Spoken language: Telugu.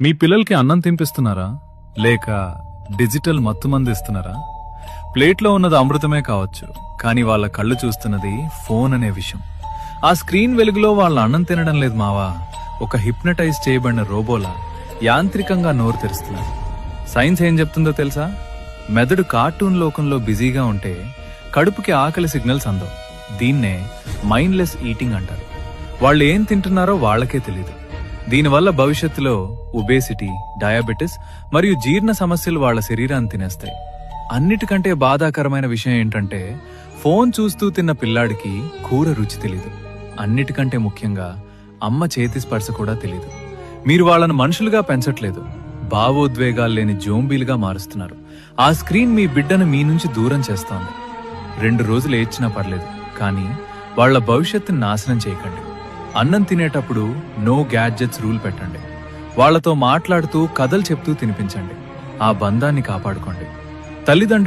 మీ పిల్లలకి అన్నం తినిపిస్తున్నారా లేక డిజిటల్ మత్తుమందు ఇస్తున్నారా? ప్లేట్లో ఉన్నది అమృతమే కావచ్చు, కానీ వాళ్ళ కళ్ళు చూస్తున్నది ఫోన్ అనే విషయం. ఆ స్క్రీన్ వెలుగులో వాళ్ళ అన్నం తినడం లేదు మావా, ఒక హిప్నటైజ్ చేయబడిన రోబోలా యాంత్రికంగా నోరు తెరుస్తున్నారు. సైన్స్ ఏం చెప్తుందో తెలుసా? మెదడు కార్టూన్ లోకంలో బిజీగా ఉంటే కడుపుకి ఆకలి సిగ్నల్స్ అందవు. దీన్నే మైండ్లెస్ ఈటింగ్ అంటారు. వాళ్ళు ఏం తింటున్నారో వాళ్ళకే తెలీదు. దీనివల్ల భవిష్యత్తులో ఒబేసిటీ, డయాబెటిస్ మరియు జీర్ణ సమస్యలు వాళ్ళ శరీరాన్ని తినేస్తాయి. అన్నిటికంటే బాధాకరమైన విషయం ఏంటంటే, ఫోన్ చూస్తూ తిన్న పిల్లాడికి కూర రుచి తెలీదు. అన్నిటికంటే ముఖ్యంగా అమ్మ చేతి స్పర్శ కూడా తెలీదు. మీరు వాళ్ళను మనుషులుగా పెంచట్లేదు, భావోద్వేగాలు లేని జోంబీలుగా మారుస్తున్నారు. ఆ స్క్రీన్ మీ బిడ్డను మీ నుంచి దూరం చేస్తోంది. 2 రోజులు ఏడ్చినా పర్లేదు, కానీ వాళ్ళ భవిష్యత్తుని నాశనం చేయకండి. అన్నం తినేటప్పుడు నో గ్యాడ్జెట్స్ రూల్ పెట్టండి. వాళ్లతో మాట్లాడుతూ కథలు చెప్తూ తినిపించండి. ఆ బంధాన్ని కాపాడుకోండి. తల్లిదండ్రులు